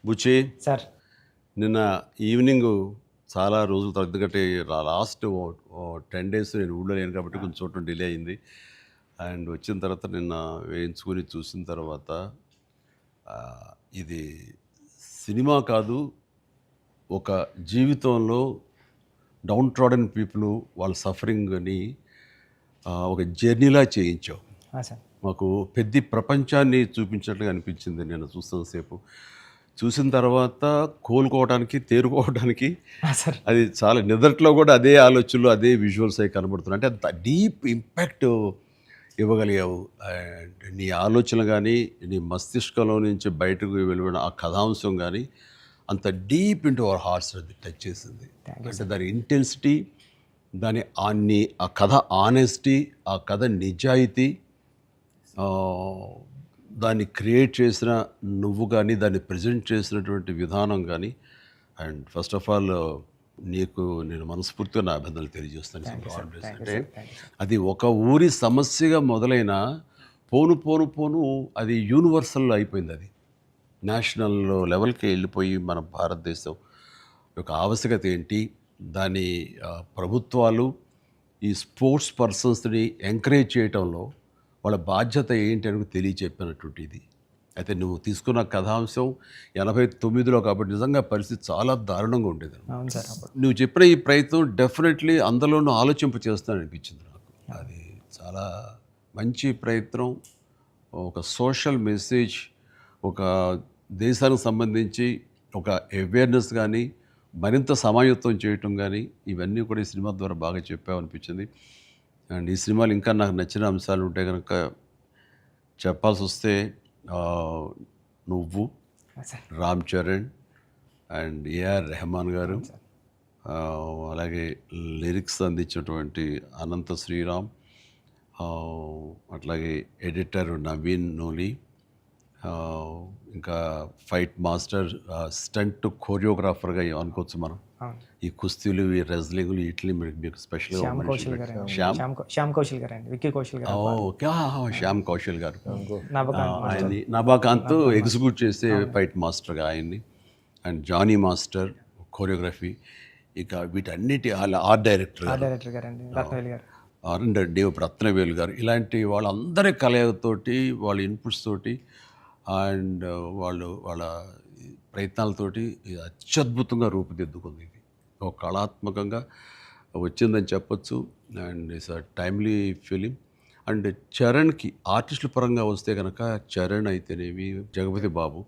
బుచ్చి sir. నిన్న evening చాలా రోజులు తగ్గట్టే లాస్ట్ 10 days నేను ఊళ్ళో లేను కాబట్టి కొంచెం చూడటం డిలే అయింది. అండ్ వచ్చిన తర్వాత నిన్న వేయించుకొని చూసిన తర్వాత ఇది సినిమా కాదు, ఒక జీవితంలో డౌన్ ట్రాడన్ పీపుల్ వాళ్ళ సఫరింగ్ని ఒక జర్నీలా చేయించావు. సార్. మాకు పెద్ద ప్రపంచాన్ని చూపించినట్లుగా అనిపించింది నేను చూస్తున్నంతసేపు. చూసిన తర్వాత కోలుకోవడానికి, తేరుకోవడానికి సార్. అది చాలా నిద్రలో కూడా అదే ఆలోచనలు, అదే విజువల్స్ అవి కనబడుతున్నాయి. అంటే అంత డీప్ ఇంపాక్ట్ ఇవ్వగలిగావు. అండ్ నీ ఆలోచనలు కానీ, నీ మస్తిష్కంలో నుంచి బయటకు వెలువడిన ఆ కథాంశం కానీ అంత డీప్ ఇంటూ అవర్ హార్ట్స్ అది టచ్ చేసింది. అంటే దాని ఇంటెన్సిటీ, దాని ఆ కథ ఆనెస్టీ, ఆ కథ నిజాయితీ, దాన్ని క్రియేట్ చేసిన నువ్వు కానీ, దాన్ని ప్రజెంట్ చేసినటువంటి విధానం కానీ, అండ్ ఫస్ట్ ఆఫ్ ఆల్ నీకు నేను మనస్ఫూర్తిగా నా అభినందనలు తెలియజేస్తాను. అంటే అది ఒక ఊరి సమస్యగా మొదలైన పోను పోను పోను అది యూనివర్సల్ అయిపోయింది. అది నేషనల్ లెవెల్కి వెళ్ళిపోయి మన భారతదేశం యొక్క ఆవశ్యకత ఏంటి, దాని ప్రభుత్వాలు ఈ స్పోర్ట్స్ పర్సన్స్ని ఎంకరేజ్ చేయటంలో వాళ్ళ బాధ్యత ఏంటి అని తెలియచెప్పినటువంటి ఇది. అయితే నువ్వు తీసుకున్న కథాంశం 89లో కాబట్టి నిజంగా పరిస్థితి చాలా దారుణంగా ఉండేది. నువ్వు చెప్పిన ఈ ప్రయత్నం డెఫినెట్లీ అందరిలోనూ ఆలోచింప చేస్తాను అనిపించింది నాకు. అది చాలా మంచి ప్రయత్నం. ఒక సోషల్ మెసేజ్, ఒక దేశానికి సంబంధించి ఒక అవేర్నెస్ కానీ, మరింత సమాయత్తం చేయటం కానీ, ఇవన్నీ కూడా ఈ సినిమా ద్వారా బాగా చెప్పావు అనిపించింది. అండ్ ఈ సినిమాలు ఇంకా నాకు నచ్చిన అంశాలు ఉంటే కనుక చెప్పాల్సి వస్తే నువ్వు, రామ్ చరణ్ అండ్ ఏఆర్ రెహమాన్ గారు, అలాగే లిరిక్స్ అందించినటువంటి అనంత శ్రీరామ్, అట్లాగే ఎడిటర్ నవీన్ నూలి, ఇంకా ఫైట్ మాస్టర్, స్టంట్ కోరియోగ్రాఫర్గా అనుకోవచ్చు మనం. ఈ కుస్తీలు, ఈ రెజ్లింగ్లు వీటిని మీకు స్పెషల్గా శ్యామ్ కౌశల్ గారు ఆయన్ని, నభాకాంత్ ఎగ్జిక్యూట్ చేసే ఫైట్ మాస్టర్గా ఆయన్ని, అండ్ జానీ మాస్టర్ కోరియోగ్రఫీ, ఇక వీటన్నిటి ఆర్ట్ డైరెక్టర్ రత్నవేలు గారు, ఇలాంటి వాళ్ళందరి కలయికతోటి, వాళ్ళ ఇన్పుట్స్ తోటి అండ్ వాళ్ళ ప్రయత్నాలతోటి అత్యద్భుతంగా రూపుదిద్దుకుంది. ఇది ఒక కళాత్మకంగా వచ్చిందని చెప్పొచ్చు. And it's a timely film. And చరణ్కి ఆర్టిస్టుల పరంగా వస్తే కనుక చరణ్ అయితేనేమి, జగపతి బాబు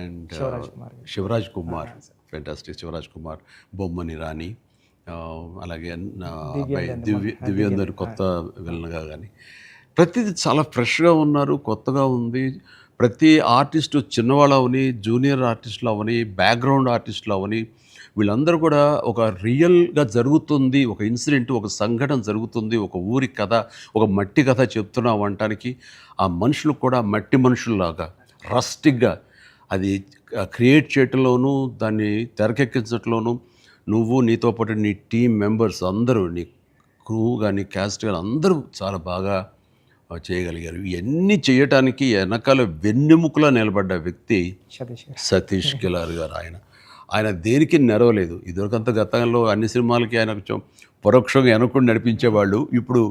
అండ్ శివరాజ్ కుమార్, ఫెంటాస్టిక్ శివరాజ్ కుమార్, బొమ్మని రాణి, అలాగే అబ్బాయి దివ్యేందర్ కొత్త విలన్గా కానీ ప్రతిదీ చాలా ఫ్రెష్గా ఉన్నారు, కొత్తగా ఉంది. ప్రతి ఆర్టిస్టు చిన్నవాళ్ళు అవని, జూనియర్ ఆర్టిస్టులు అవని, బ్యాక్గ్రౌండ్ ఆర్టిస్టులు అవని, వీళ్ళందరూ కూడా ఒక రియల్గా జరుగుతుంది, ఒక ఇన్సిడెంట్, ఒక సంఘటన జరుగుతుంది, ఒక ఊరి కథ, ఒక మట్టి కథ చెప్తున్నాం అనటానికి ఆ మనుషులు కూడా మట్టి మనుషుల్లాగా రస్టిక్గా అది క్రియేట్ చేయటంలోనూ, దాన్ని తెరకెక్కించడంలోనూ నువ్వు, నీతో పాటు నీ టీం మెంబర్స్ అందరూ, నీ క్రూ కానీ, క్యాస్ట్ కానీ అందరూ చాలా బాగా చేయగలిగారు. ఇవన్నీ చేయటానికి వెనకాల వెన్నెముకలా నిలబడ్డ వ్యక్తి సతీష్ కిలార్ గారు. ఆయన దేనికి నెరవలేదు. ఇదివరకంత గతంలో అన్ని సినిమాలకి ఆయన కొంచెం పరోక్షంగా వెనకుండా నడిపించేవాళ్ళు. ఇప్పుడు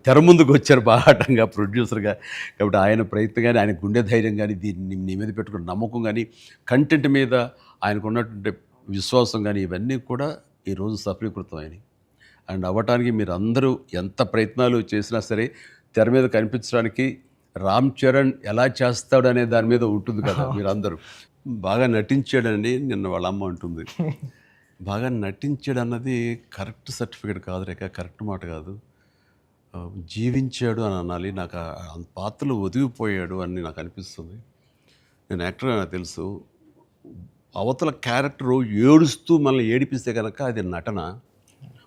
తెర ముందుకు వచ్చారు బాహాటంగా ప్రొడ్యూసర్గా. కాబట్టి ఆయన ప్రయత్నం కానీ, ఆయన గుండె ధైర్యం కానీ, దీన్ని నీ మీద పెట్టుకున్న నమ్మకం కానీ, కంటెంట్ మీద ఆయనకు ఉన్నటువంటి విశ్వాసం కానీ, ఇవన్నీ కూడా ఈరోజు సఫలీకృతం అయినాయి. అండ్ అవ్వటానికి మీరు అందరూ ఎంత ప్రయత్నాలు చేసినా సరే తెర మీద కనిపించడానికి రామ్ చరణ్ ఎలా చేస్తాడు అనే దాని మీద ఉంటుంది కదా. మీరు అందరూ బాగా నటించాడండి. నిన్న వాళ్ళ అమ్మ అంటుంది, బాగా నటించాడు అన్నది కరెక్ట్ సర్టిఫికేట్ కాదు రేఖ, కరెక్ట్ మాట కాదు. జీవించాడు అని అనాలి. నాకు పాత్రలు ఒదిగిపోయాడు అని నాకు అనిపిస్తుంది. నేను యాక్టర్ నాకు తెలుసు. అవతల క్యారెక్టరు ఏడుస్తూ మనల్ని ఏడిపిస్తే కనుక అది నటన.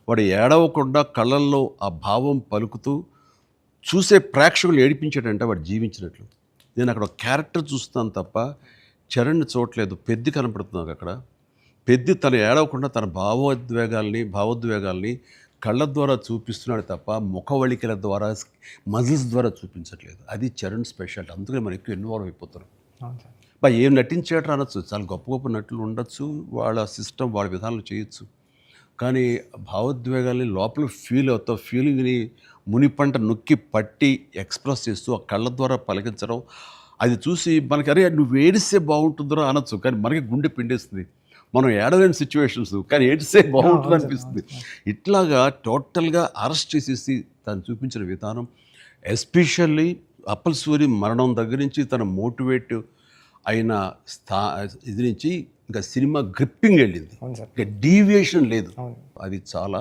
వాడు ఏడవకుండా కళ్ళల్లో ఆ భావం పలుకుతూ చూసే ప్రేక్షకులు ఏడిపించాడంటే వాడు జీవించినట్లు. నేను అక్కడ ఒక క్యారెక్టర్ చూస్తాను తప్ప చరణ్ని చూడలేదు. పెద్ది కనపడుతున్నాను అక్కడ. పెద్ది తను ఏడవకుండా తన భావోద్వేగాల్ని కళ్ళ ద్వారా చూపిస్తున్నాడు తప్ప ముఖవళికల ద్వారా, మజిల్స్ ద్వారా చూపించట్లేదు. అది చరణ్ స్పెషాలిటీ. అందుకని మనం ఎక్కువ ఇన్వాల్వ్ అయిపోతున్నాం. ఏం నటించాడు అనొచ్చు, చాలా గొప్ప గొప్ప నటులు ఉండొచ్చు, వాళ్ళ సిస్టమ్ వాళ్ళ విధానాలు చేయొచ్చు. కానీ భావోద్వేగాల్ని లోపల ఫీల్ అవుతావు, ఫీలింగ్ని మునిపంట నొక్కి పట్టి ఎక్స్ప్రెస్ చేస్తూ ఆ కళ్ళ ద్వారా పలికించడం, అది చూసి మనకి అరే నువ్వు ఏడిస్తే బాగుంటుందిరా అనొచ్చు, కానీ మనకి గుండె పిండేస్తుంది. మనం ఏడలేని సిచ్యువేషన్స్, కానీ ఏడిస్తే బాగుంటుంది అనిపిస్తుంది. ఇట్లాగా టోటల్గా అరెస్ట్ చేసేసి తను చూపించిన విధానం, ఎస్పెషల్లీ అప్పల్ సూరి మరణం దగ్గర నుంచి తన మోటివేట్ అయిన ఇది నుంచి ఇంకా సినిమా గ్రిప్పింగ్ వెళ్ళింది, ఇంకా డీవియేషన్ లేదు. అది చాలా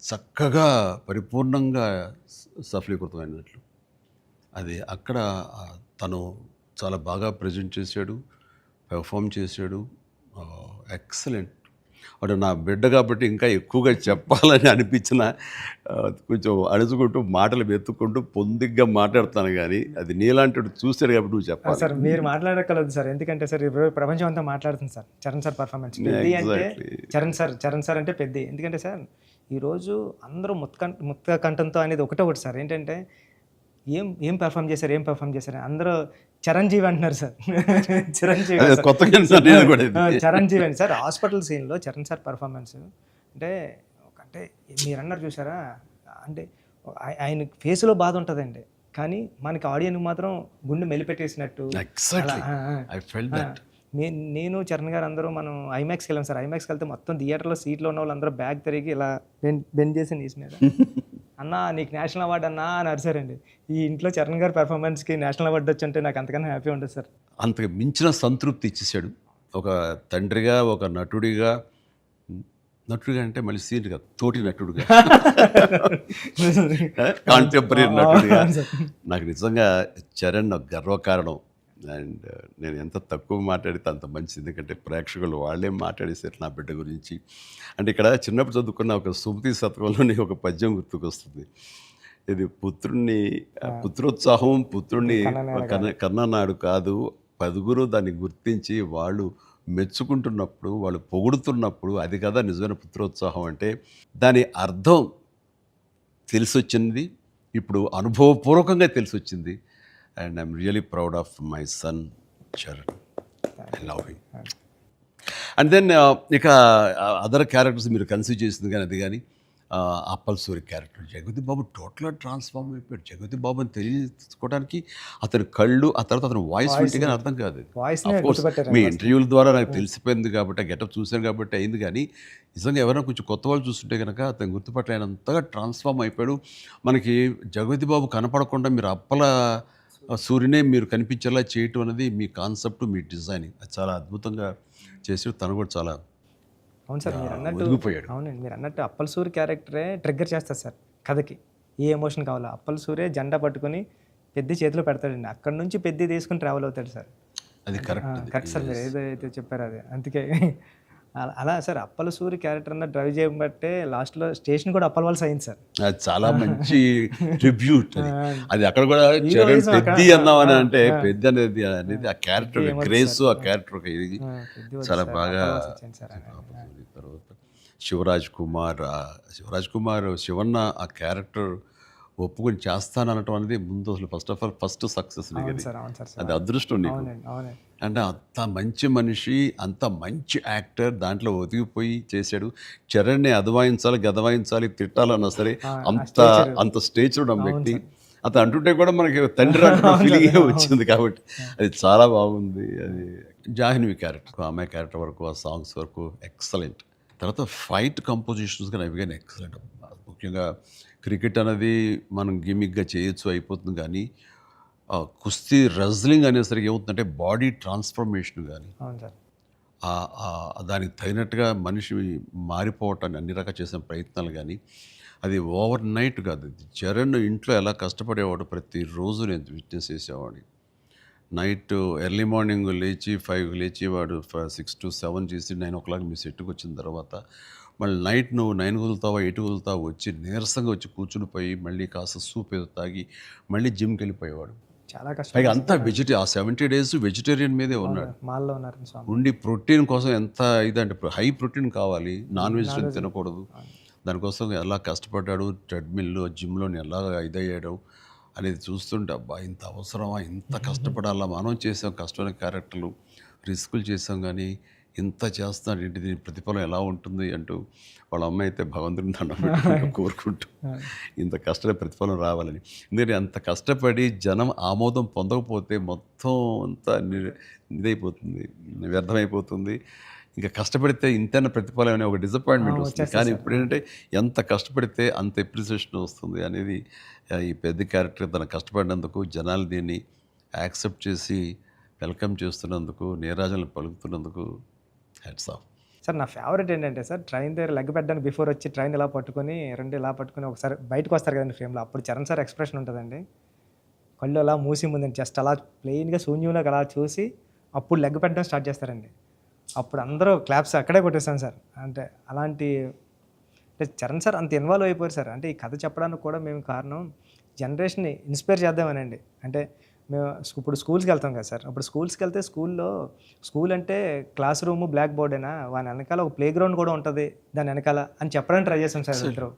చక్కగా పరిపూర్ణంగా సఫలీకృతమైనట్లు. అది అక్కడ తను చాలా బాగా ప్రజెంట్ చేశాడు, పెర్ఫామ్ చేశాడు. ఎక్సలెంట్. వాడు నా బిడ్డ కాబట్టి ఇంకా ఎక్కువగా చెప్పాలని అనిపించిన కొంచెం అడుచుకుంటూ మాటలు వెతుక్కుంటూ పొందిగ్గా మాట్లాడుతాను, కానీ అది నీలాంటి చూశాడు కాబట్టి నువ్వు చెప్పాలి సార్. మీరు మాట్లాడగలదు సార్, ఎందుకంటే సార్ ఇప్పుడు ప్రపంచం అంతా మాట్లాడుతుంది సార్ చరణ్ సార్ పర్ఫార్మెన్స్. పెద్ద అంటే చరణ్ సార్ అంటే పెద్ద. ఎందుకంటే సార్ ఈరోజు అందరూ ముక్త కంఠంతో అనేది ఒకటి సార్. ఏంటంటే ఏం పెర్ఫామ్ చేశారు అందరూ చిరంజీవి అంటున్నారు సార్. చిరంజీవి చిరంజీవి అండి సార్. హాస్పిటల్ సీన్లో చరణ్ సార్ పర్ఫార్మెన్స్ అంటే మీరు అన్నారు చూసారా, అంటే ఆయన ఫేస్లో బాధ ఉంటుందండి, కానీ మనకి ఆడియన్కి మాత్రం గుండె మెలిపెట్టేసినట్టు. నేను చరణ్ గారు అందరూ మనం ఐమాక్స్కి వెళ్ళాం సార్. ఐమాక్స్కి వెళ్తే మొత్తం థియేటర్లో సీట్లో ఉన్న వాళ్ళందరూ బ్యాగ్ తిరిగి ఇలా బెండ్ చేసి నీస్ మీద అన్నా నీకు నేషనల్ అవార్డు అన్నా అని అరిసారండి. ఈ ఇంట్లో చరణ్ గారి పెర్ఫార్మెన్స్కి నేషనల్ అవార్డు వచ్చంటే నాకు అంతకన్నా హ్యాపీ ఉంటుంది సార్. అంతకు మించిన సంతృప్తి ఇచ్చేసాడు. ఒక తండ్రిగా, ఒక నటుడిగా అంటే మళ్ళీ సీన్ కాదు, తోటి నటుడుగా, కాంటెంపరీ నటుడిగా నాకు నిజంగా చరణ్ గర్వకారణం. అండ్ నేను ఎంత తక్కువ మాట్లాడితే అంత మంచిది, ఎందుకంటే ప్రేక్షకులు వాళ్ళే మాట్లాడేసారు నా బిడ్డ గురించి. అంటే ఇక్కడ చిన్నప్పుడు చదువుకున్న ఒక సుమతి శతకంలోని ఒక పద్యం గుర్తుకొస్తుంది. ఇది పుత్రోత్సాహం పుత్రుణ్ణి కన్ననాడు కాదు, పదుగురు దాన్ని గుర్తించి వాళ్ళు మెచ్చుకుంటున్నప్పుడు, వాళ్ళు పొగుడుతున్నప్పుడు అది కదా నిజమైన పుత్రోత్సాహం. అంటే దాని అర్థం తెలిసొచ్చింది, ఇప్పుడు అనుభవపూర్వకంగా తెలిసొచ్చింది. And I'm really proud of my son, Charan. I love him. And then ఇక అదర్ క్యారెక్టర్స్ మీరు కన్సిడర్ చేసింది కానీ అది కానీ అప్పల్ సూరి క్యారెక్టర్ జగపతి బాబు టోటల్గా ట్రాన్స్ఫార్మ్ అయిపోయాడు. జగపతి బాబుని తెలియకోవడానికి అతని కళ్ళు, ఆ తర్వాత అతని వాయిస్ వింటే కానీ అర్థం కాదు. మీ ఇంటర్వ్యూల ద్వారా నాకు తెలిసిపోయింది కాబట్టి, గెటప్ చూశాను కాబట్టి అయింది, కానీ నిజంగా ఎవరైనా కొంచెం కొత్త వాళ్ళు చూస్తుంటే కనుక అతను గుర్తుపట్టలేనంతగా ట్రాన్స్ఫార్మ్ అయిపోయాడు. మనకి జగపతి బాబు కనపడకుండా మీరు అప్పల సూర్యునే మీరు కనిపించేలా చేయటం అనేది మీ కాన్సెప్ట్, మీ డిజైనింగ్, అది చాలా అద్భుతంగా చేసాడు. తను కూడా చాలా అవును సార్. మీరు అన్నట్టు అవునండి, మీరు అన్నట్టు అప్పల్ సూరి క్యారెక్టరే ట్రిగ్గర్ చేస్తారు సార్ కథకి. ఏ ఎమోషన్ కావాలో అప్పల్ సూరే జెండా పట్టుకొని పెద్ద చేతిలో పెడతాడండి, అక్కడ నుంచి పెద్ద తీసుకుని ట్రావెల్ అవుతాడు సార్. అది కరెక్ట్ సార్, మీరు ఏదైతే చెప్పారో అది. అందుకే అలా సార్ అప్పల సూరి క్యారెక్టర్ అన్న డ్రైవ్ చేయబట్టే లాస్ట్లో స్టేషన్ కూడా అప్పల వాళ్ళ అయింది సార్. అది చాలా మంచి ట్రిబ్యూట్. అది అక్కడ కూడా పెద్ద అన్నామని అంటే పెద్ద అనేది ఆ క్యారెక్టర్ గ్రేస్, ఆ క్యారెక్టర్ ఇది చాలా బాగా. తర్వాత శివరాజ్ కుమార్ శివన్న ఆ క్యారెక్టర్ ఒప్పుకొని చేస్తాననటం అనేది ముందు అసలు ఫస్ట్ సక్సెస్ అది అదృష్టం నీకు. అంటే అంత మంచి మనిషి, అంత మంచి యాక్టర్, దాంట్లో ఒదిగిపోయి చేశాడు. చరణ్ని అదవాయించాలి, గదవాయించాలి, తిట్టాలన్నా సరే అంత స్టేజ్ ఉన్న వ్యక్తి. అతను అంటుంటే కూడా మనకి తండ్రి ఫీలింగే వచ్చింది కాబట్టి అది చాలా బాగుంది. అది జాహ్నవి క్యారెక్టర్, ఆమె క్యారెక్టర్ వరకు, ఆ సాంగ్స్ వరకు ఎక్సలెంట్. తర్వాత ఫైట్ కంపోజిషన్స్ కానీ అవి కానీ ఎక్సలెంట్. ముఖ్యంగా క్రికెట్ అనేది మనం గిమిక్గా చేయొచ్చు, అయిపోతుంది, కానీ కుస్తీ రెజ్లింగ్ అనేసరికి ఏమవుతుందంటే బాడీ ట్రాన్స్ఫర్మేషన్ కానీ దానికి తగినట్టుగా మనిషి మారిపోవటాన్ని అన్ని రకాల చేసిన ప్రయత్నాలు కానీ అది ఓవర్ నైట్ కాదు. చరణ్ ఇంట్లో ఎలా కష్టపడేవాడు, ప్రతిరోజు నేను విట్నెస్ చేసేవాడిని. నైట్ ఎర్లీ మార్నింగ్ లేచి 5కి లేచి వాడు 6 to 7 చేసి 9 o'clock మీ సెట్కి వచ్చిన తర్వాత మళ్ళీ నైట్ నువ్వు 9 వదులుతావా 8 వదులుతావా వచ్చి నీరసంగా వచ్చి కూర్చుని పోయి మళ్ళీ కాస్త సూప్ ఏదో తాగి మళ్ళీ జిమ్కి వెళ్ళిపోయేవాడు. చాలా కష్టం. పైగా అంతా ఆ 70 days వెజిటేరియన్ మీదే ఉన్నాడు. ఉండి ప్రోటీన్ కోసం ఎంత ఇదంటే హై ప్రోటీన్ కావాలి, నాన్ వెజిటేరియన్ తినకూడదు. దానికోసం ఎలా కష్టపడ్డాడు, ట్రెడ్మిల్ జిమ్లో ఎలా ఇదయ్యాడు. అనేది చూస్తుంటే అబ్బా ఇంత అవసరమా, ఇంత కష్టపడాలా, మనం చేసాం కష్టమైన క్యారెక్టర్లు, రిస్కులు చేసాం, కానీ ఇంత చేస్తున్నాడు ఏంటి, దీని ప్రతిఫలం ఎలా ఉంటుంది అంటూ వాళ్ళ అమ్మ అయితే భగవంతుని దండం పెట్టుకుంటూ కోరుకుంటూ ఇంత కష్టమైన ప్రతిఫలం రావాలని. ఎందుకంటే అంత కష్టపడి జనం ఆమోదం పొందకపోతే మొత్తం అంతా ఇదైపోతుంది, వ్యర్థమైపోతుంది. ఇంకా కష్టపడితే ఇంతైనా ప్రతిఫలం అనే ఒక డిసప్పాయింట్మెంట్ వస్తుంది. కానీ ఇప్పుడు ఏంటంటే ఎంత కష్టపడితే అంత ఎప్రిసియేషన్ వస్తుంది అనేది ఈ పెద్ద క్యారెక్టర్ తన కష్టపడినందుకు, జనాలు దీన్ని యాక్సెప్ట్ చేసి వెల్కమ్ చేస్తున్నందుకు, నీరాజనలు పలుకుతున్నందుకు హ్యాట్స్ ఆఫ్. సార్ నా ఫేవరెట్ ఏంటంటే సార్, ట్రైన్ దగ్గర లెగ్ పెట్టడానికి బిఫోర్ వచ్చి ట్రైన్ ఇలా పట్టుకొని రెండు ఇలా పట్టుకొని ఒకసారి బయటకు వస్తారు కదండి ఫ్రేమ్లో, అప్పుడు చరణ్ సార్ ఎక్స్ప్రెషన్ ఉంటుందండి, కళ్ళు అలా మూసి ముందండి జస్ట్ అలా ప్లెయిన్గా శూన్యంలోకి అలా చూసి అప్పుడు లెగ్ పెట్టడం స్టార్ట్ చేస్తారండి. అప్పుడు అందరూ క్లాప్స్ అక్కడే కొట్టేస్తాను సార్. అంటే అలాంటి అంటే చరణ్ సార్ అంత ఇన్వాల్వ్ అయిపోయారు సార్. అంటే ఈ కథ చెప్పడానికి కూడా మేము కారణం జనరేషన్ని ఇన్స్పైర్ చేద్దామనండి. అంటే మేము ఇప్పుడు స్కూల్స్కి వెళ్తాం కదా సార్, అప్పుడు స్కూల్స్కి వెళ్తే స్కూల్ అంటే క్లాస్ రూమ్ బ్లాక్ బోర్డేనా, వాని వెనకాల ఒక ప్లే గ్రౌండ్ కూడా ఉంటుంది దాని వెనకాల అని చెప్పడానికి ట్రై చేస్తాం సార్ ఇద్దరు.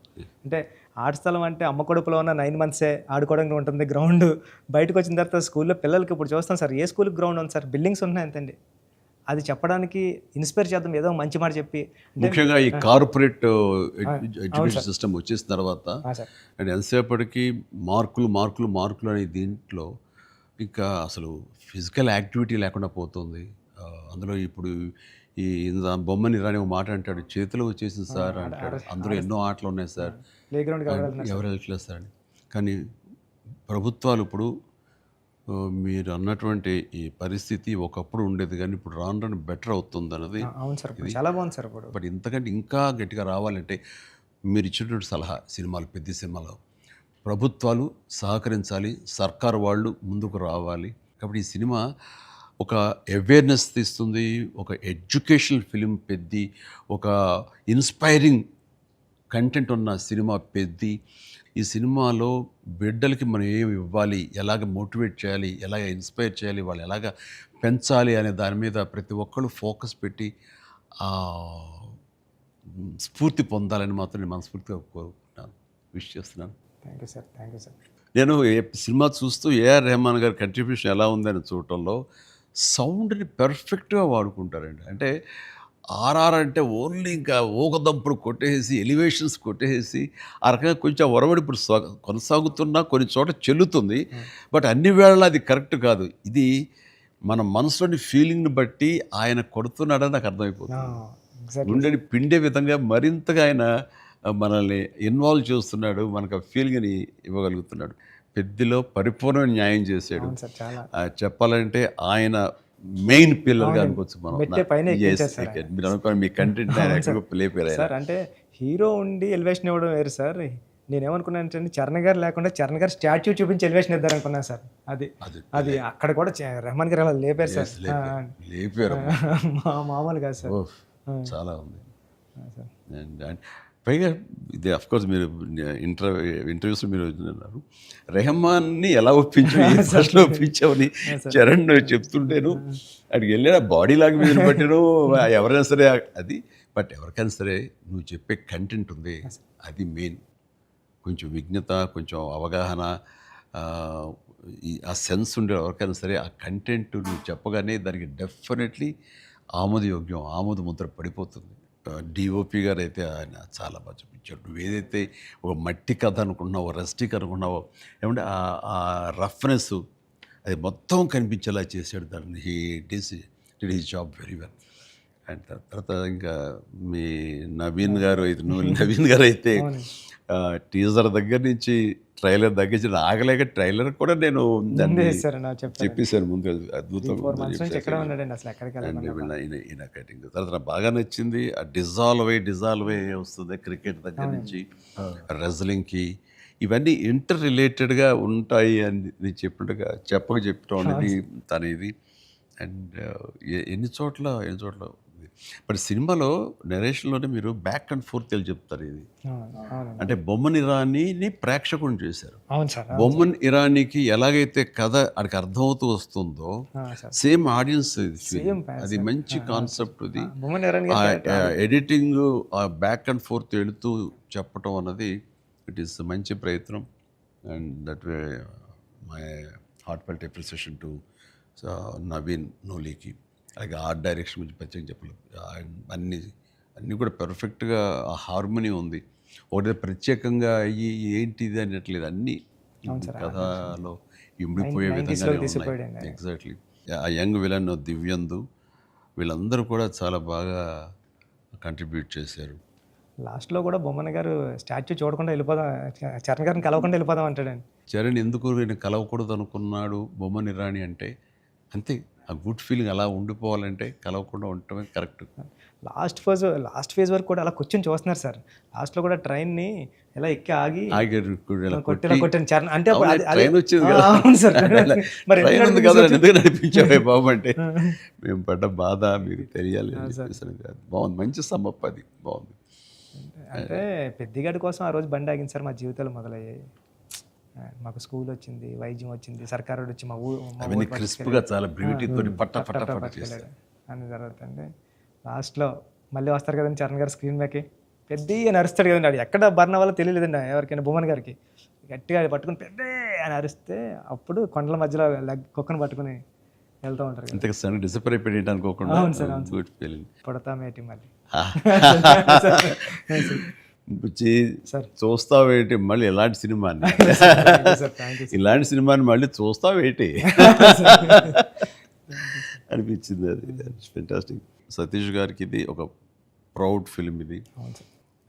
అంటే ఆట స్థలం అంటే అమ్మ కడుపులో ఉన్న 9 months ఆడుకోవడానికి ఉంటుంది గ్రౌండ్. బయటకు వచ్చిన తర్వాత స్కూల్లో పిల్లలకి ఇప్పుడు చూస్తాం సార్, ఏ స్కూల్కి గ్రౌండ్ ఉంది సార్, బిల్డింగ్స్ ఉన్నాయి అంతండి. అది చెప్పడానికి ఇన్స్పైర్ చేద్దాం, ఏదో మంచి మాట చెప్పి. ముఖ్యంగా ఈ కార్పొరేట్ ఎడ్యుకేషన్ సిస్టమ్ వచ్చేసిన తర్వాత అండ్ ఎంతసేపటికి మార్కులు అనే దీంట్లో ఇంకా అసలు ఫిజికల్ యాక్టివిటీ లేకుండా పోతుంది. అందులో ఇప్పుడు ఈ బొమ్మని రాని ఒక మాట అంటాడు, చేతిలో వచ్చేసింది సార్ అంటాడు, అందులో ఎన్నో ఆటలు ఉన్నాయి సార్, ప్లే గ్రౌండ్ ఎవరు వెళ్ళట్లేదు సార్ అని. కానీ ప్రభుత్వాలు ఇప్పుడు మీరు అన్నటువంటి ఈ పరిస్థితి ఒకప్పుడు ఉండేది, కానీ ఇప్పుడు రాను బెటర్ అవుతుంది అన్నది. అవును సార్, చాలా బాగుంది సార్. ఇప్పుడు బట్ ఇంతకంటే ఇంకా గట్టిగా రావాలంటే మీరు ఇచ్చినటువంటి సలహా, సినిమాలు పెద్ద సినిమాలు ప్రభుత్వాలు సహకరించాలి, సర్కారు వాళ్ళు ముందుకు రావాలి. కాబట్టి ఈ సినిమా ఒక అవేర్నెస్ తీస్తుంది, ఒక ఎడ్యుకేషనల్ ఫిలిం పెద్ది, ఒక ఇన్స్పైరింగ్ కంటెంట్ ఉన్న సినిమా పెద్ది. ఈ సినిమాలో బిడ్డలకి మనం ఏమి ఇవ్వాలి, ఎలాగ మోటివేట్ చేయాలి, ఎలాగ ఇన్స్పైర్ చేయాలి, వాళ్ళు ఎలాగ పెంచాలి అనే దాని మీద ప్రతి ఒక్కళ్ళు ఫోకస్ పెట్టి స్ఫూర్తి పొందాలని మాత్రం నేను మనస్ఫూర్తిగా కోరుకుంటున్నాను, విష్ చేస్తున్నాను. Thank you sir, thank you sir. నేను సినిమా చూస్తూ ఏఆర్ రెహమాన్ గారి కంట్రిబ్యూషన్ ఎలా ఉందని చూడటంలో సౌండ్ని పెర్ఫెక్ట్గా వాడుకుంటారండి. అంటే ఆర్ఆర్ అంటే ఓన్లీ ఇంకా ఊకదంపుడు కొట్టేసి, ఎలివేషన్స్ కొట్టేసి ఆ రకంగా కొంచెం ఒరవడి ఇప్పుడు కొనసాగుతున్నా కొన్ని చోట చెల్లుతుంది. బట్ అన్ని వేళలా అది కరెక్ట్ కాదు. ఇది మన మనసులోని ఫీలింగ్ని బట్టి ఆయన కొడుతున్నాడని నాకు అర్థమైపోతుంది. గుండెని పిండే విధంగా మరింతగా ఆయన మనల్ని ఇన్వాల్వ్ చేస్తున్నాడు, మనకు ఆ ఫీలింగ్ని ఇవ్వగలుగుతున్నాడు. పెద్దలో పరిపూర్ణమైన న్యాయం చేశాడు. చెప్పాలంటే ఆయన మెయిన్ పిల్లర్గా అనుకోవచ్చు మనం. మీరు అనుకోండి మీ కంటెంట్ సార్. అంటే హీరో ఉండి ఎలివేషన్ ఇవ్వడం వేరు సార్. నేనేమనుకున్నాను, చరణ్ గారు లేకుండా చరణ్ గారు స్టాచ్యూ చూపించి ఎలివేషన్ ఇద్దారు అనుకున్నాను సార్. అది అక్కడ కూడా రెహమాన్ గారు అలా లేపారు సార్, లేపారు మామూలు కాదు సార్, చాలా ఉంది. పైగా ఇది అఫ్కోర్స్ మీరు ఇంటర్వ్యూస్లో మీరు అన్నారు, రెహమాన్ని ఎలా ఒప్పించావని చరణ్ చెప్తుంటేను అక్కడికి వెళ్ళిన బాడీ లాంగ్వేజ్ బట్టిను ఎవరైనా సరే అది. బట్ ఎవరికైనా సరే నువ్వు చెప్పే కంటెంట్ ఉంది, అది మెయిన్. కొంచెం విజ్ఞత, కొంచెం అవగాహన, ఆ సెన్స్ ఉండే ఎవరికైనా సరే ఆ కంటెంట్ నువ్వు చెప్పగానే దానికి డెఫినెట్లీ ఆమోదయోగ్యం, ఆమోద ముద్ర పడిపోతుంది. డిఓపి గారు అయితే ఆయన చాలా బాగా చూపించాడు. నువ్వు ఏదైతే ఒక మట్టి కథ అనుకుంటున్నావో, రస్టిక్ అనుకున్నావో, ఏమంటే ఆ రఫ్నెస్ అది మొత్తం కనిపించేలా చేశాడు. దాన్ని did his job very well. And తర్వాత ఇంకా మీ నవీన్ గారు అయితే టీజర్ దగ్గర నుంచి ట్రైలర్ దగ్గర నుంచి ఆగలేక ట్రైలర్ కూడా నేను చెప్పేశాను ముందు, అద్భుతంగా ఈయన కటింగ్. తర్వాత నాకు బాగా నచ్చింది ఆ డిజాల్వ్ అయ్యి వస్తుంది క్రికెట్ దగ్గర నుంచి రెజ్లింగ్కి. ఇవన్నీ ఇంటర్ రిలేటెడ్గా ఉంటాయి అని చెప్పినట్టుగా చెప్పడం అనేది తన ఇది. అండ్ ఎన్ని చోట్ల బట్ సినిమాలో నెరేషన్లోనే మీరు బ్యాక్ అండ్ ఫోర్త్ వెళ్ళి చెప్తారు. ఇది అంటే బొమ్మన్ ఇరానీని ప్రేక్షకుని చేశారు. బొమ్మన్ ఇరానీకి ఎలాగైతే కథ అక్కడికి అర్థమవుతూ వస్తుందో సేమ్ ఆడియన్స్ అది మంచి కాన్సెప్ట్. ఇది ఎడిటింగ్ బ్యాక్ అండ్ ఫోర్త్ వెళుతూ చెప్పటం అన్నది ఇట్ ఈస్ మంచి ప్రయత్నం. And that way my heartfelt appreciation to Naveen నోలీకి. అలాగే ఆర్ట్ డైరెక్షన్ గురించి ప్రత్యేకంగా చెప్పలేదు. అన్నీ కూడా పెర్ఫెక్ట్గా ఆ హార్మోనీ ఉంది. ఒకటి ప్రత్యేకంగా అయ్యి ఏంటిది అనట్లేదు, అన్నీ కథలో ఇమిడిపోయే విధంగానే ఉన్నాయి. ఎగ్జాక్ట్లీ. ఆ యంగ్ విలన్ దివ్యందు వీళ్ళందరూ కూడా చాలా బాగా కంట్రిబ్యూట్ చేశారు. లాస్ట్లో కూడా బొమ్మన గారు స్టాచ్యూ చూడకుండా వెళ్ళిపోదాం, చరణ్ గారిని కలవకుండా వెళ్ళిపోదాం అంటాడండి. చరణ్ ఎందుకు నేను కలవకూడదు అనుకున్నాడు బొమ్మని రాణి అంటే అంతే. ఆ గుడ్ ఫీలింగ్ అలా ఉండిపోవాలంటే కలవకుండా ఉండటమే కరెక్ట్. లాస్ట్ ఫేజ్ వరకు కూడా అలా కూర్చొని చూస్తున్నారు సార్. లాస్ట్లో కూడా ట్రైన్ని ఎలా ఎక్కి ఆగి కొట్టాను చరణ్ అంటే ట్రైన్ వచ్చింది కదా, అవును సార్. మరి ట్రైన్ ఉంది కదా ఎందుకు నడిపించావే బాబు అంటే మేము పడ్డ బాధ మీకు తెలియాలి అని చెప్పేసి కాదు. బాగుంది, మంచి సమ్మప్, అది బాగుంది. అంటే పెద్దిగాడి కోసం ఆ రోజు బండి ఆగింది సార్. మా జీవితాలు మొదలయ్యాయి. మాకు స్కూల్ వచ్చింది, వైద్యం వచ్చింది, సర్కారు వచ్చి మా అవన్నీ క్రిస్ప్గా చాలా బ్యూటీతో పట్ట చేశారు అని జరుగుతుంది. లాస్ట్లో మళ్ళీ వస్తారు కదండి చరణ్ గారు స్క్రీన్ బ్యాక్కి, పెద్ద నరుస్తాడు కదండి. అది ఎక్కడ బర్ణ వల్ల తెలియలేదండి ఎవరికైనా. బొమ్మన్ గారికి గట్టిగా పట్టుకుని పెద్ద అని అరిస్తే అప్పుడు కొండల మధ్యలో కుక్కను పట్టుకుని వెళ్తూ ఉంటారు. ఇంతకు డిసప్పాయింట్ అయిపోయింది అనుకోకుండా గుడ్ ఫీలింగ్. పుడతామేటి మళ్ళీ చూస్తావేటి మళ్ళీ ఇలాంటి సినిమాని ఇలాంటి సినిమాని మళ్ళీ చూస్తావేటి అనిపించింది. అది ఫెంటాస్టిక్. సతీష్ గారికి ఇది ఒక ప్రౌడ్ ఫిల్మ్ ఇది.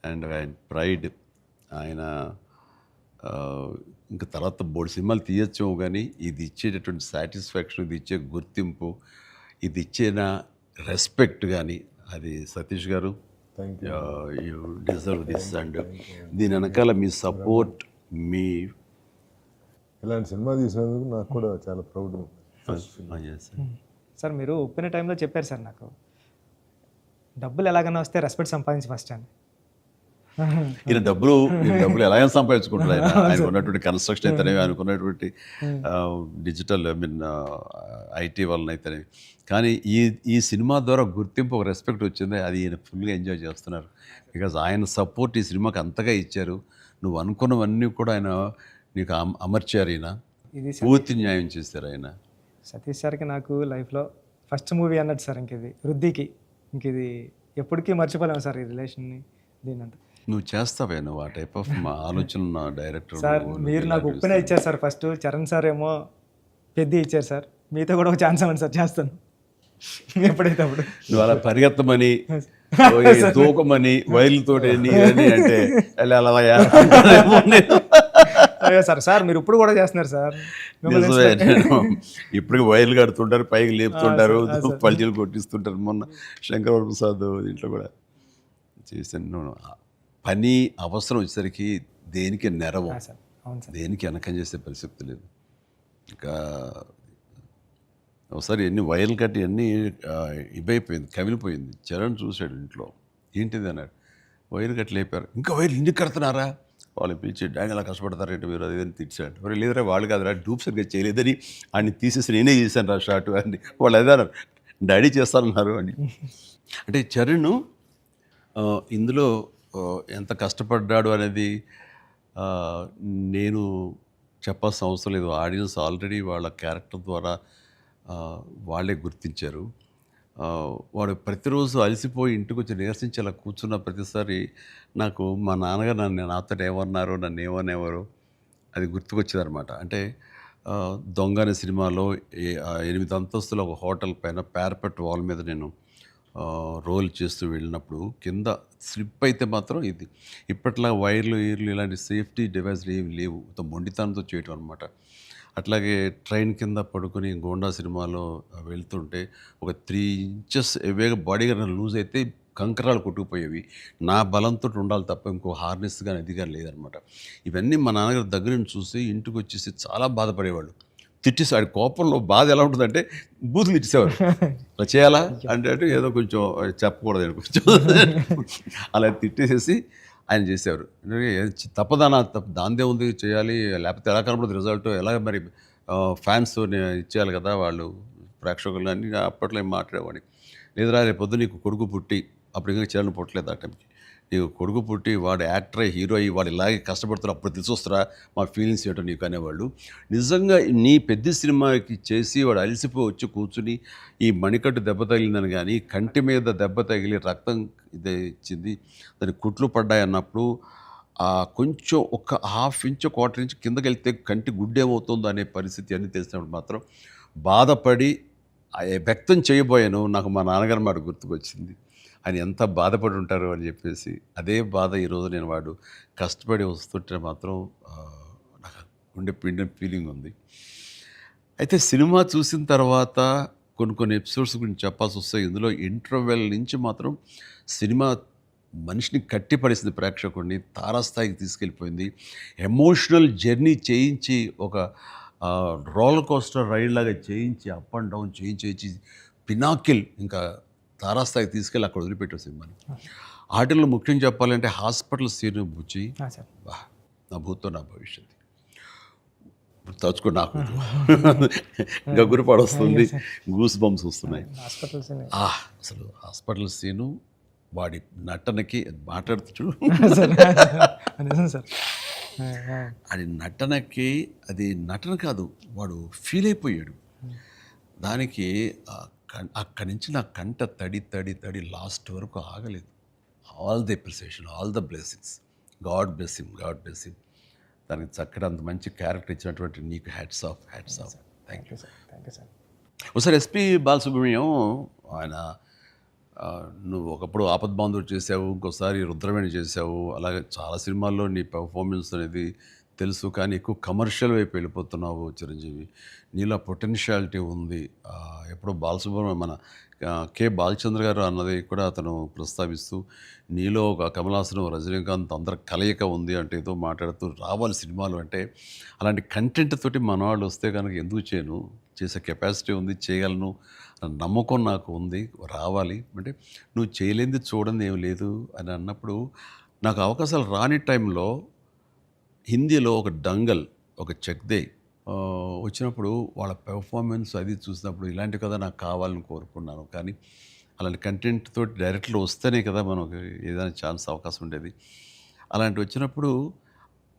అండ్ ఆయన ప్రైడ్. ఆయన ఇంకా తర్వాత బోర్డు సినిమాలు తీయచ్చేమో కానీ ఇది ఇచ్చేటటువంటి సాటిస్ఫాక్షన్, ఇది ఇచ్చే గుర్తింపు, ఇది ఇచ్చిన రెస్పెక్ట్ కానీ అది సతీష్ గారు యూ డిజర్వ్ దిస్. అండ్ దీని వెనకాల మీ సపోర్ట్, మీ ఇలాంటి సినిమా తీసినందుకు నాకు కూడా చాలా ప్రౌడ్. సార్ మీరు ఒప్పిన టైంలో చెప్పారు సార్ నాకు, డబ్బులు ఎలాగైనా వస్తే రెస్పెక్ట్ సంపాదించి ఫస్ట్ అని. ఈయన డబ్బులు ఎలాగైనా సంపాదించుకుంటారు. ఆయన ఉన్నటువంటి కన్స్ట్రక్షన్ అయితేనేవి, అనుకున్నటువంటి డిజిటల్ ఐటీ వలన అయితేనేవి. కానీ ఈ సినిమా ద్వారా గుర్తింపు, ఒక రెస్పెక్ట్ వచ్చింది. అది ఈయన ఫుల్గా ఎంజాయ్ చేస్తున్నారు. బికాజ్ ఆయన సపోర్ట్ ఈ సినిమాకి అంతగా ఇచ్చారు. నువ్వు అనుకున్నవన్నీ కూడా ఆయన నీకు అమర్చారు. ఈయన పూర్తి న్యాయం చేశారు ఆయన. సతీష్ సార్కి నాకు లైఫ్లో ఫస్ట్ మూవీ అన్నట్టు సార్. ఇది వృద్ధికి ఇది ఎప్పటికీ మర్చిపోలేము సార్, ఈ రిలేషన్ని దీనంతా. నువ్వు చేస్తావే, నువ్వు ఆ టైప్ ఆఫ్ మా డైరెక్టర్ సార్. మీరు నాకు ఉప్పిన ఇచ్చారు సార్ ఫస్ట్, చరణ్ సార్ ఏమో పెద్ద ఇచ్చారు సార్. మీతో కూడా ఒక ఛాన్స్ అవ్వండి సార్, చేస్తాను ఎప్పుడైతే అప్పుడు. నువ్వు అలా పరిగెత్తమని దూకమని వైర్లతోటి అంటే సార్ సార్ మీరు ఇప్పుడు కూడా చేస్తున్నారు సార్. ఇప్పటికి వైర్లు కడుతుంటారు, పైకి లేపుతుంటారు, పల్చీలు కొట్టిస్తుంటారు. మొన్న శంకర ప్రసాద్ దీంట్లో కూడా చేశాను. పని అవసరం వచ్చేసరికి దేనికి నెరవం, దేనికి వెనకం చేసే పరిస్థితి లేదు. ఇంకా ఒకసారి ఎన్ని వైర్లు కట్టి అన్నీ ఇవైపోయింది, కమిలిపోయింది. చరణ్ చూశాడు ఇంట్లో, ఏంటిది అన్నాడు. వైర్లు కట్టి లేపారు. ఇంకా వైర్లు ఇంటికి కడుతున్నారా? వాళ్ళు పిలిచి డాంగ్ అలా కష్టపడతారంటే మీరు అది అని తిట్టాడు. మరి లేదురా వాళ్ళు కాదురా, డూప్ సరిగ్గా చేయలేదని ఆయన తీసేసి నేనే చేశాను రా షార్ట్ అని. వాళ్ళు అదే అన్నారు, డాడీ చేస్తారన్నారు అని. అంటే చరణ్ ఇందులో ఎంత కష్టపడ్డాడు అనేది నేను చెప్పాల్సిన అవసరం లేదు. ఆడియన్స్ ఆల్రెడీ వాళ్ళ క్యారెక్టర్ ద్వారా వాళ్ళే గుర్తించారు. వాడు ప్రతిరోజు అలసిపోయి ఇంటికి వచ్చి నీరసించి అలా కూర్చున్న ప్రతిసారి నాకు మా నాన్నగారు నాతో ఏమన్నారు, నన్ను ఏమనేవారు అది గుర్తుకొచ్చేదనమాట. అంటే దొంగ అనే సినిమాలో 8 అంతస్తుల ఒక హోటల్ పైన పారపెట్ వాల్ మీద నేను రోల్ చేస్తూ వెళ్ళినప్పుడు కింద స్లిప్ అయితే మాత్రం ఇది ఇప్పట్లా వైర్లు ఇలాంటి సేఫ్టీ డివైస్లు ఏమి లేవు, మొండితనంతో చేయటం అనమాట. అట్లాగే ట్రైన్ కింద పడుకొని గోండా సినిమాలో వెళ్తుంటే ఒక 3 ఇంచెస్ ఎవేగా బాడీ కానీ లూజ్ అయితే కంకరాలు కొట్టుకుపోయేవి. నా బలంతో ఉండాలి తప్ప ఇంకో హార్నెస్ కానీ అది కానీ లేదనమాట. ఇవన్నీ మా నాన్నగారి దగ్గర నుంచి చూసి ఇంటికి వచ్చేసి చాలా బాధపడేవాళ్ళు. తిట్టేసాడు. కోపంలో బాధ ఎలా ఉంటుందంటే బూతులు ఇచ్చేసేవారు. అలా చేయాలా అంటే ఏదో కొంచెం చెప్పకూడదు కొంచెం అలా తిట్టేసేసి ఆయన చేసేవారు. తప్పదనా దాందే ఉంది చేయాలి, లేకపోతే ఎలా కనపడదు రిజల్ట్, ఎలా మరి ఫ్యాన్స్ ఇచ్చేయాలి కదా వాళ్ళు ప్రేక్షకులు అని అప్పట్లో ఏం మాట్లాడేవాడిని. లేదురా రేపు పొద్దు నీకు కొడుకు పుట్టి, అప్పుడు ఇంకా చరణ్ పుట్టలేదు ఆ టైంకి, నీకు కొడుకు పుట్టి వాడు యాక్టర్ అయ్యి హీరో అయ్యి వాడు ఇలాగే కష్టపడుతున్నారు అప్పుడు తెలిసి వస్తారా మా ఫీలింగ్స్ ఏంటో నీకు అనేవాళ్ళు. నిజంగా నీ పెద్ద సినిమాకి చేసి వాడు అలసిపోయి వచ్చి కూర్చుని ఈ మణికట్టు దెబ్బ తగిలిందని కానీ కంటి మీద దెబ్బ తగిలి రక్తం ఇదే ఇచ్చింది దాని కుట్లు పడ్డాయి అన్నప్పుడు కొంచెం ఒక హాఫ్ ఇంచ్ క్వార్టర్ ఇంచ్ కిందకి వెళ్తే కంటి గుడ్డేమవుతుందో అనే పరిస్థితి అన్నీ తెలిసినప్పుడు మాత్రం బాధపడి వ్యక్తం చేయబోయాను. నాకు మా నాన్నగారు మాట గుర్తుకొచ్చింది. ఆయన ఎంత బాధపడి ఉంటారు అని చెప్పేసి అదే బాధ ఈరోజు నేను వాడు కష్టపడి వస్తుంటే మాత్రం నాకు ఉండే పిండిన ఫీలింగ్ ఉంది. అయితే సినిమా చూసిన తర్వాత కొన్ని ఎపిసోడ్స్ గురించి చెప్పాల్సి వస్తాయి. ఇందులో ఇంటర్వెల్ నుంచి మాత్రం సినిమా మనిషిని కట్టిపడేసింది, ప్రేక్షకుడిని తారాస్థాయికి తీసుకెళ్ళిపోయింది. ఎమోషనల్ జర్నీ చేయించి ఒక రోలర్ కోస్టర్ రైడ్ లాగా చేయించి అప్ అండ్ డౌన్ చేయించి పినాకిల్ ఇంకా తారాస్థాయికి తీసుకెళ్ళి అక్కడ వదిలిపెట్టావు సినిమాని. ఆటల్లో ముఖ్యం చెప్పాలంటే హాస్పిటల్ సీన్ బుచ్చి సార్ నా భూతో నా భవిష్యత్తు తలుచుకో నాకు ఇంకా గురిపాడు వస్తుంది, గూస్ బంప్స్ వస్తున్నాయి. హాస్పిటల్స్ అసలు హాస్పిటల్ సీను వాడి నటనకి మాట్లాడుతూ చూడు సార్ అది నటనకి అది నటన కాదు, వాడు ఫీల్ అయిపోయాడు దానికి. అక్కడి నుంచి నా కంట తడి తడి తడి లాస్ట్ వరకు ఆగలేదు. All the appreciation, all the blessings, God bless him, God bless him. దానికి చక్కటి అంత మంచి క్యారెక్టర్ ఇచ్చినటువంటి నీకు hats off, hats off. Thank you. Thank you sir. ఒకసారి ఎస్పి బాలసుబ్రహ్మణ్యం ఆయన నువ్వు ఒకప్పుడు ఆపద్బాంధవుడు చేసావు, ఇంకోసారి రుద్రవేణి చేసావు, అలాగే చాలా సినిమాల్లో నీ పెర్ఫార్మెన్స్ అనేది తెలుసు. కానీ ఎక్కువ కమర్షియల్ వైపు వెళ్ళిపోతున్నావు చిరంజీవి. నీలో పొటెన్షియాలిటీ ఉంది. ఎప్పుడో బాలసుబ్రహ్మణ్యం మన కె బాలచంద్ర గారు అన్నది కూడా అతను ప్రస్తావిస్తూ నీలో ఒక కమలాసనం రజనీకాంత్ అందరి కలయిక ఉంది అంటే ఏదో మాట్లాడుతూ రావాలి సినిమాలు అంటే. అలాంటి కంటెంట్ తోటి మన వాళ్ళు వస్తే కనుక ఎందుకు చేయను, చేసే కెపాసిటీ ఉంది, చేయగలను నమ్మకం నాకు ఉంది, రావాలి అంటే. నువ్వు చేయలేనిది చూడండి ఏం లేదు అని అన్నప్పుడు నాకు అవకాశాలు రాని టైంలో హిందీలో ఒక డంగల్, ఒక చెక్దే వచ్చినప్పుడు వాళ్ళ పెర్ఫార్మెన్స్ అది చూసినప్పుడు ఇలాంటి కదా నాకు కావాలని కోరుకున్నాను. కానీ అలాంటి కంటెంట్ తోటి డైరెక్ట్లో వస్తేనే కదా మనకు ఏదైనా ఛాన్స్ అవకాశం ఉండేది. అలాంటి వచ్చినప్పుడు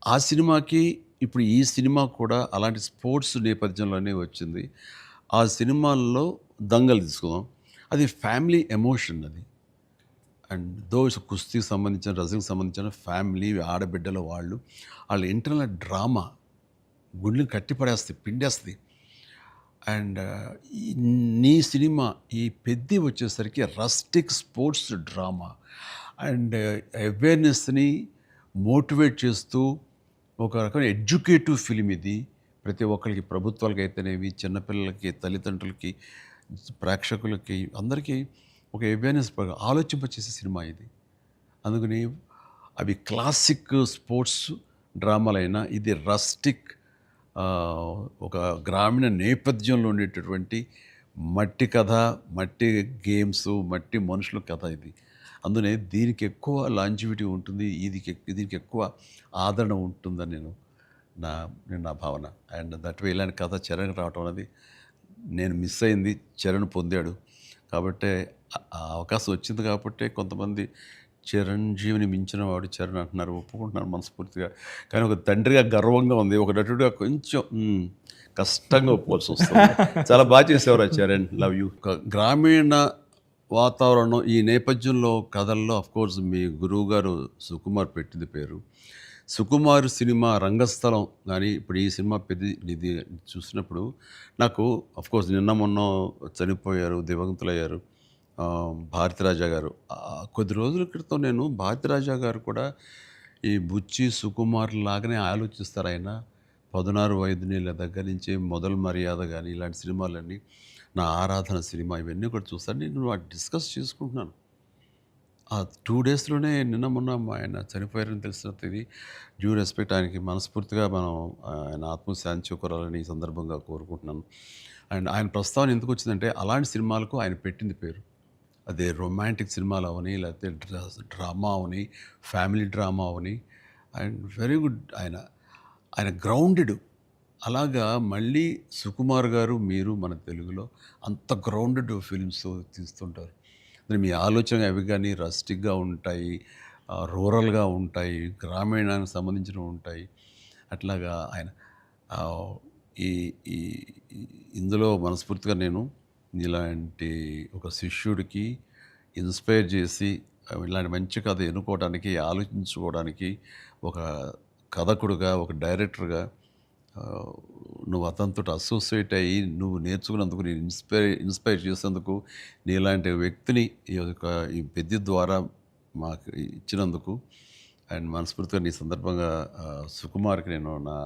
ఆ సినిమాకి ఇప్పుడు ఈ సినిమా కూడా అలాంటి స్పోర్ట్స్ నేపథ్యంలోనే వచ్చింది. ఆ సినిమాల్లో దంగల్ తీసుకుందాం, అది ఫ్యామిలీ ఎమోషన్ అది. అండ్ దోస్ కుస్తీకి సంబంధించిన, రజనీకి సంబంధించిన ఫ్యామిలీ ఆడబిడ్డల వాళ్ళ ఇంటర్నల్ డ్రామా గుండెని కట్టిపడేస్తుంది, పిండేస్తుంది. అండ్ నీ సినిమా ఈ పెద్ద వచ్చేసరికి రస్టిక్ స్పోర్ట్స్ డ్రామా అండ్ అవేర్నెస్ని మోటివేట్ చేస్తూ ఒక రకమైన ఎడ్యుకేటివ్ ఫిలిం ఇది. ప్రతి ఒక్కరికి, ప్రభుత్వాలకి అయితేనేవి, చిన్నపిల్లలకి, తల్లిదండ్రులకి, ప్రేక్షకులకి అందరికీ ఒక అవేర్నెస్ ఆలోచింపచేసే సినిమా ఇది. అందుకని అవి క్లాసిక్ స్పోర్ట్స్ డ్రామాలైనా ఇది రస్టిక్ ఒక గ్రామీణ నేపథ్యంలో ఉండేటటువంటి మట్టి కథ, మట్టి గేమ్స్, మట్టి మనుషుల కథ ఇది. అందునే దీనికి ఎక్కువ లాంజివిటీ ఉంటుంది, దీనికి ఎక్కువ ఆదరణ ఉంటుందని నేను నా భావన. అండ్ దట్ వే ఇలాంటి కథ చరణ్ రావటం అనేది నేను మిస్ అయింది, చరణ్ పొందాడు. కాబట్టి ఆ అవకాశం వచ్చింది కాబట్టి కొంతమంది చిరంజీవిని మించిన వాడు చరణ్ అంటున్నారు, ఒప్పుకుంటున్నారు మనస్ఫూర్తిగా. కానీ ఒక తండ్రిగా గర్వంగా ఉంది, ఒక నటుడిగా కొంచెం కష్టంగా ఒప్పుకోవాల్సి వస్తుంది. చాలా బాగా చేసేవారు చరణ్, లవ్ యూ. గ్రామీణ వాతావరణం ఈ నేపథ్యంలో కథల్లో అఫ్కోర్స్ మీ గురువు గారు సుకుమార్ పెట్టింది పేరు. సుకుమార్ సినిమా రంగస్థలం కానీ ఇప్పుడు ఈ సినిమా ఇది చూసినప్పుడు నాకు అఫ్కోర్స్ నిన్న మొన్న చనిపోయారు, దివంగతులయ్యారు భారతిరాజా గారు. కొద్ది రోజుల క్రితం నేను భారతిరాజా గారు కూడా ఈ బుచ్చి సుకుమార్ లాగానే ఆలోచిస్తారు. ఆయన 16 వైద్యుల దగ్గర నుంచి మొదలు మర్యాద కానీ ఇలాంటి సినిమాలన్నీ, నా ఆరాధన సినిమా ఇవన్నీ కూడా చూస్తాను. నేను డిస్కస్ చేసుకుంటున్నాను. ఆ 2 డేస్లోనే నిన్న మొన్న ఆయన చనిపోయారని తెలిసిన ఇది డ్యూ రెస్పెక్ట్ ఆయనకి మనస్ఫూర్తిగా మనం ఆయన ఆత్మశాంతి చేకూరాలని ఈ సందర్భంగా కోరుకుంటున్నాను. అండ్ ఆయన ప్రస్తావన ఎందుకు వచ్చిందంటే అలాంటి సినిమాలకు ఆయన పెట్టింది పేరు. అదే రొమాంటిక్ సినిమాలు అవని, లేకపోతే drama Avani, family drama Avani. And very good. ఆయన గ్రౌండెడ్. అలాగా మళ్ళీ సుకుమార్ గారు మీరు మన తెలుగులో అంత గ్రౌండెడ్ ఫిల్మ్స్ తీస్తుంటారు. మీ ఆలోచన అవి కానీ రస్టిక్గా ఉంటాయి, రూరల్గా ఉంటాయి, గ్రామీణానికి సంబంధించినవి ఉంటాయి. అట్లాగా ఆయన ఆ, ఈ ఈ ఇందులో మనస్ఫూర్తిగా నేను ఇలాంటి ఒక శిష్యుడికి ఇన్స్పైర్ చేసి ఇలాంటి మంచి కథ ఎన్నుకోవడానికి, ఆలోచించుకోవడానికి ఒక కథకుడుగా, ఒక డైరెక్టర్గా ఆ, నువ్వు అతనితో అసోసియేట్ అయ్యి నువ్వు నేర్చుకున్నందుకు, నేను ఇన్స్పైర్ చేసేందుకు, నీలాంటి వ్యక్తిని ఈ పెద్ద ద్వారా మాకు ఇచ్చినందుకు అండ్ మనస్ఫూర్తిగా నీ సందర్భంగా సుకుమార్కి నేను నా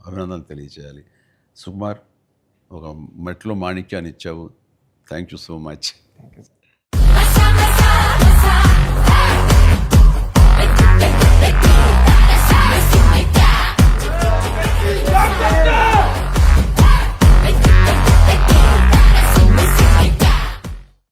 అభినందనలు తెలియజేయాలి. సుకుమార్, ఒక మెట్లో మాణిక్యాన్ని ఇచ్చావు. Thank you so much. Thank you sir.